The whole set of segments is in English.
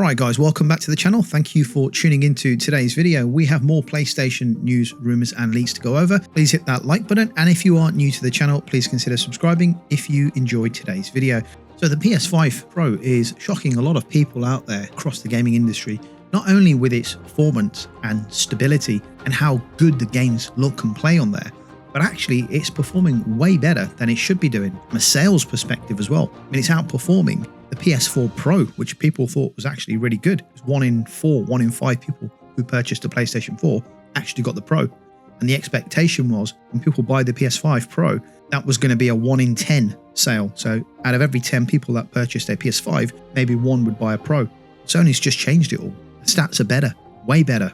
Alright guys, welcome back to the channel. Thank you for tuning into today's video. We have more PlayStation news, rumours and leaks to go over. Please hit that like button, and if you are new to the channel, please consider subscribing if you enjoyed today's video. So the PS5 Pro is shocking a lot of people out there across the gaming industry, not only with its performance and stability and how good the games look and play on there, but actually it's performing way better than it should be doing from a sales perspective as well. I mean, it's outperforming the PS4 Pro, which people thought was actually really good. It was 1 in 4, 1 in 5 people who purchased a PlayStation 4 actually got the Pro. And the expectation was when people buy the PS5 Pro, that was going to be a 1 in 10 sale. So out of every 10 people that purchased a PS5, maybe 1 would buy a Pro. Sony's just changed it all. The stats are better, way better.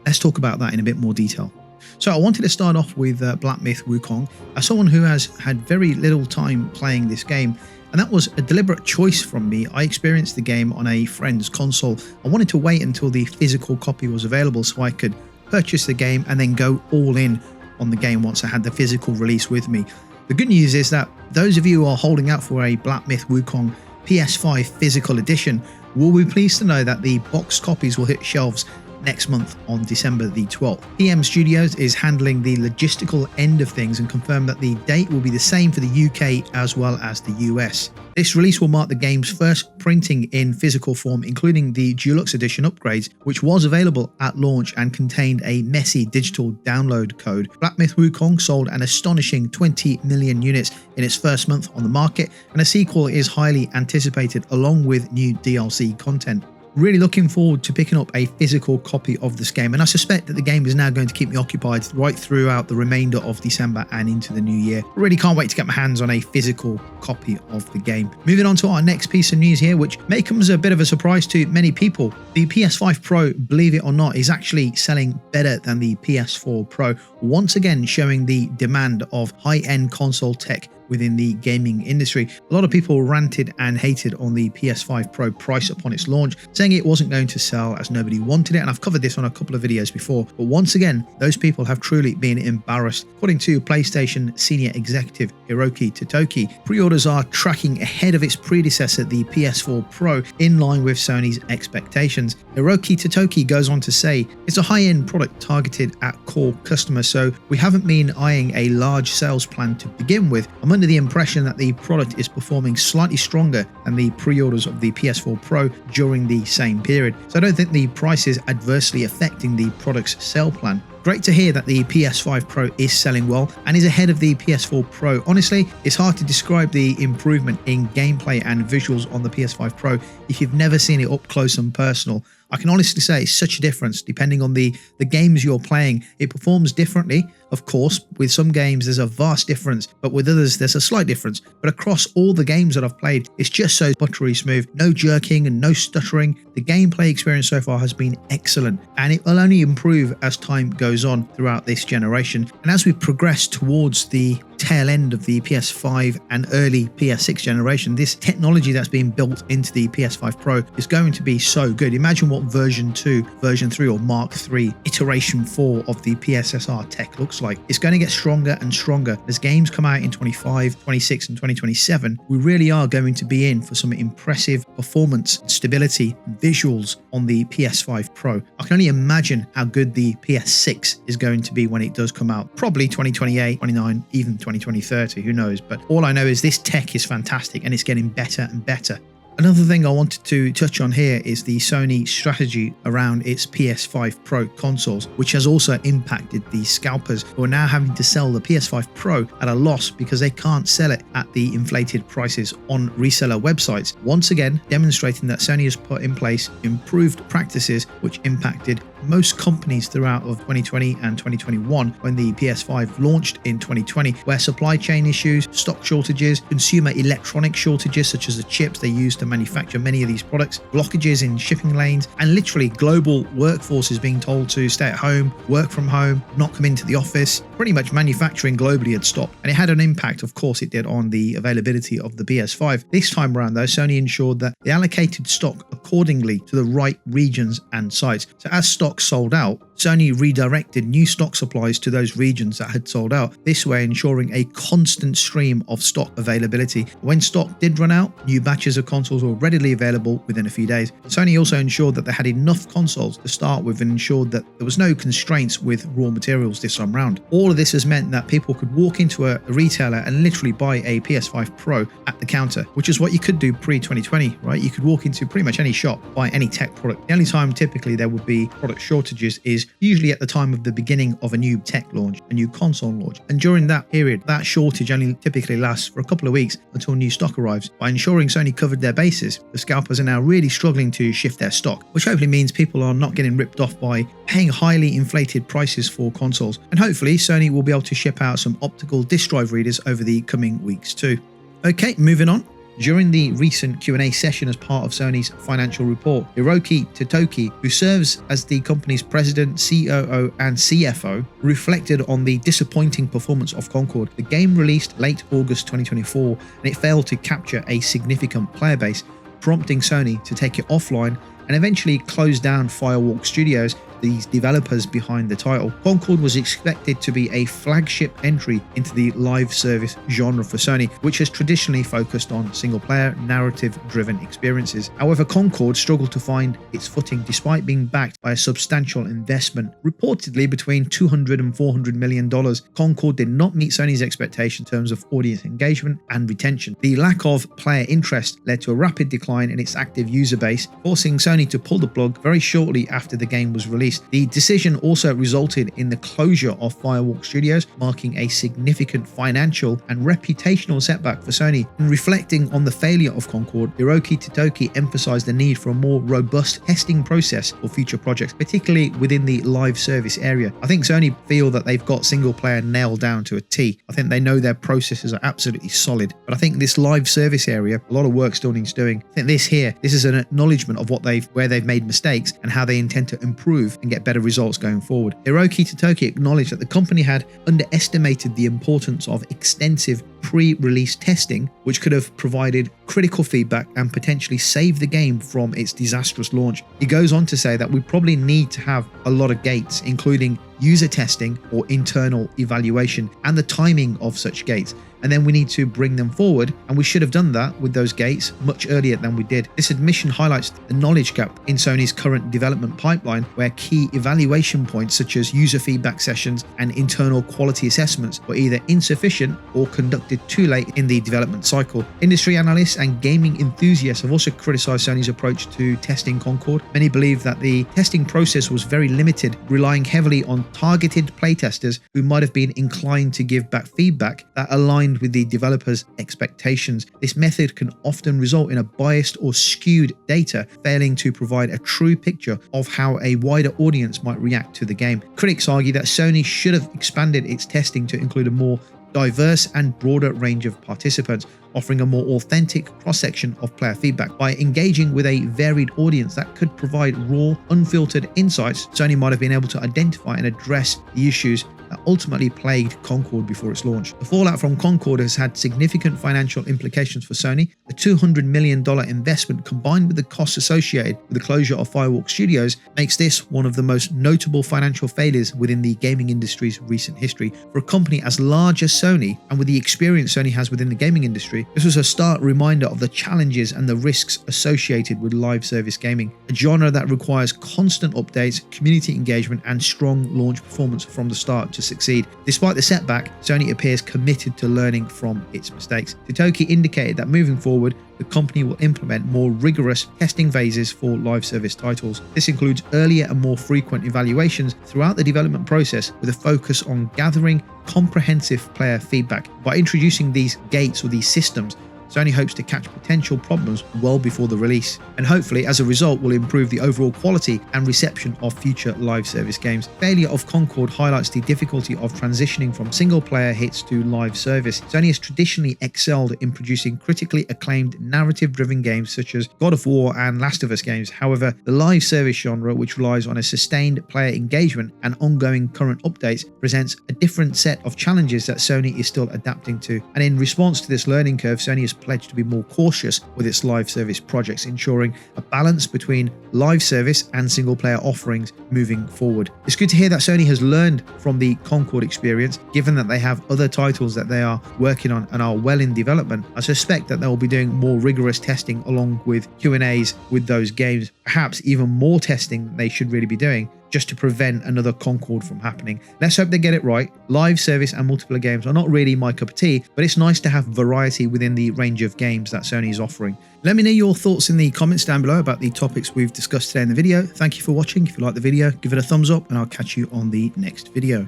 Let's talk about that in a bit more detail. So I wanted to start off with Black Myth Wukong, as someone who has had very little time playing this game, and that was a deliberate choice from me. I experienced the game on a friend's console. I wanted to wait until the physical copy was available so I could purchase the game and then go all in on the game once I had the physical release with me. The good news is that those of you who are holding out for a Black Myth Wukong PS5 physical edition will be pleased to know that the boxed copies will hit shelves next month on December the 12th. PM Studios is handling the logistical end of things and confirmed that the date will be the same for the UK as well as the US. This release will mark the game's first printing in physical form, including the Deluxe Edition upgrades, which was available at launch and contained a messy digital download code. Black Myth Wukong sold an astonishing 20 million units in its first month on the market, and a sequel is highly anticipated along with new DLC content. Really looking forward to picking up a physical copy of this game, and I suspect that the game is now going to keep me occupied right throughout the remainder of December and into the new year. I really can't wait to get my hands on a physical copy of the game. Moving on to our next piece of news here, which may come as a bit of a surprise to many people. The PS5 Pro, believe it or not, is actually selling better than the PS4 Pro, once again showing the demand of high-end console tech within the gaming industry. A lot of people ranted and hated on the PS5 Pro price upon its launch, saying it wasn't going to sell as nobody wanted it, and I've covered this on a couple of videos before, but once again, those people have truly been embarrassed. According to PlayStation senior executive Hiroki Totoki, pre-orders are tracking ahead of its predecessor, the PS4 Pro, in line with Sony's expectations. Hiroki Totoki goes on to say, it's a high-end product targeted at core customers, so we haven't been eyeing a large sales plan to begin with. I'm under the impression that the product is performing slightly stronger than the pre-orders of the PS4 Pro during the same period, so I don't think the price is adversely affecting the product's sale plan. Great to hear that the PS5 Pro is selling well and is ahead of the PS4 Pro. Honestly, it's hard to describe the improvement in gameplay and visuals on the PS5 Pro if you've never seen it up close and personal. I can honestly say it's such a difference depending on the games you're playing. It performs differently, of course. With some games there's a vast difference, but with others there's a slight difference. But across all the games that I've played, it's just so buttery smooth, no jerking and no stuttering. The gameplay experience so far has been excellent, and it will only improve as time goes on throughout this generation. And as we progress towards the tail end of the PS5 and early PS6 generation, this technology that's being built into the PS5 Pro is going to be so good. Imagine what version 2, version 3 or Mark 3, iteration 4 of the PSSR tech looks like. It's going to get stronger and stronger as games come out in 25, 26 and 2027. We really are going to be in for some impressive performance, stability and visuals on the PS5 Pro. I can only imagine how good the PS6 is going to be when it does come out. Probably 2028, 29, even 2030, who knows? But all I know is this tech is fantastic and it's getting better and better. Another thing I wanted to touch on here is the Sony strategy around its PS5 Pro consoles, which has also impacted the scalpers who are now having to sell the PS5 Pro at a loss because they can't sell it at the inflated prices on reseller websites. Once again, demonstrating that Sony has put in place improved practices which impacted most companies throughout of 2020 and 2021 when the PS5 launched in 2020, where supply chain issues, stock shortages, consumer electronic shortages such as the chips they use to manufacture many of these products, blockages in shipping lanes, and literally global workforces being told to stay at home, work from home, not come into the office. Pretty much manufacturing globally had stopped, and it had an impact, of course it did, on the availability of the PS5. This time around though, Sony ensured that they allocated stock accordingly to the right regions and sites. So as stock sold out, Sony redirected new stock supplies to those regions that had sold out, this way ensuring a constant stream of stock availability. When stock did run out, new batches of consoles were readily available within a few days. Sony also ensured that they had enough consoles to start with and ensured that there was no constraints with raw materials this time round. All of this has meant that people could walk into a retailer and literally buy a PS5 Pro at the counter, which is what you could do pre-2020, right? You could walk into pretty much any shop, buy any tech product. The only time typically there would be product shortages is usually at the time of the beginning of a new tech launch, a new console launch. And during that period, that shortage only typically lasts for a couple of weeks until new stock arrives. By ensuring Sony covered their bases, the scalpers are now really struggling to shift their stock, which hopefully means people are not getting ripped off by paying highly inflated prices for consoles. And hopefully Sony will be able to ship out some optical disk drive readers over the coming weeks too. Okay, moving on. During the recent Q&A session as part of Sony's financial report, Hiroki Totoki, who serves as the company's president, COO and CFO, reflected on the disappointing performance of Concord. The game released late August 2024 and it failed to capture a significant player base, prompting Sony to take it offline and eventually close down Firewalk Studios, these developers behind the title. Concord was expected to be a flagship entry into the live service genre for Sony, which has traditionally focused on single-player, narrative-driven experiences. However, Concord struggled to find its footing despite being backed by a substantial investment, reportedly between $200 and $400 million. Concord did not meet Sony's expectation in terms of audience engagement and retention. The lack of player interest led to a rapid decline in its active user base, forcing Sony to pull the plug very shortly after the game was released. The decision also resulted in the closure of Firewalk Studios, marking a significant financial and reputational setback for Sony. In reflecting on the failure of Concord, Hiroki Totoki emphasized the need for a more robust testing process for future projects, particularly within the live service area. I think Sony feel that they've got single player nailed down to a T. I think they know their processes are absolutely solid, but I think this live service area, a lot of work still needs doing. I think this is an acknowledgement of where they've made mistakes and how they intend to improve and get better results going forward. Hiroki Totoki acknowledged that the company had underestimated the importance of extensive pre-release testing, which could have provided critical feedback and potentially saved the game from its disastrous launch. He goes on to say that we probably need to have a lot of gates, including user testing or internal evaluation and the timing of such gates, and then we need to bring them forward, and we should have done that with those gates much earlier than we did. This admission highlights the knowledge gap in Sony's current development pipeline, where key evaluation points such as user feedback sessions and internal quality assessments were either insufficient or conducted too late in the development cycle. Industry analysts and gaming enthusiasts have also criticized Sony's approach to testing Concord. Many believe that the testing process was very limited, relying heavily on targeted playtesters who might have been inclined to give back feedback that aligned with the developers' expectations. This method can often result in a biased or skewed data, failing to provide a true picture of how a wider audience might react to the game. Critics argue that Sony should have expanded its testing to include a more diverse and broader range of participants, offering a more authentic cross-section of player feedback. By engaging with a varied audience that could provide raw, unfiltered insights, Sony might have been able to identify and address the issues that ultimately plagued Concord before its launch. The fallout from Concord has had significant financial implications for Sony. The $200 million investment, combined with the costs associated with the closure of Firewalk Studios, makes this one of the most notable financial failures within the gaming industry's recent history. For a company as large as Sony, and with the experience Sony has within the gaming industry, this was a stark reminder of the challenges and the risks associated with live service gaming, a genre that requires constant updates, community engagement, and strong launch performance from the start to succeed. Despite the setback, Sony appears committed to learning from its mistakes. Totoki indicated that moving forward, the company will implement more rigorous testing phases for live service titles. This includes earlier and more frequent evaluations throughout the development process, with a focus on gathering comprehensive player feedback. By introducing these gates or these systems, Sony hopes to catch potential problems well before the release, and hopefully as a result will improve the overall quality and reception of future live service games. Failure of Concord highlights the difficulty of transitioning from single player hits to live service. Sony has traditionally excelled in producing critically acclaimed narrative driven games such as God of War and Last of Us games. However, the live service genre, which relies on a sustained player engagement and ongoing current updates, presents a different set of challenges that Sony is still adapting to. And in response to this learning curve, Sony has pledged to be more cautious with its live service projects, ensuring a balance between live service and single player offerings moving forward. It's good to hear that Sony has learned from the Concord experience, given that they have other titles that they are working on and are well in development. I suspect that they will be doing more rigorous testing along with Q&As with those games, perhaps even more testing they should really be doing, just to prevent another Concord from happening. Let's hope they get it right. Live service and multiplayer games are not really my cup of tea, but it's nice to have variety within the range of games that Sony is offering. Let me know your thoughts in the comments down below about the topics we've discussed today in the video. Thank you for watching. If you like the video, give it a thumbs up and I'll catch you on the next video.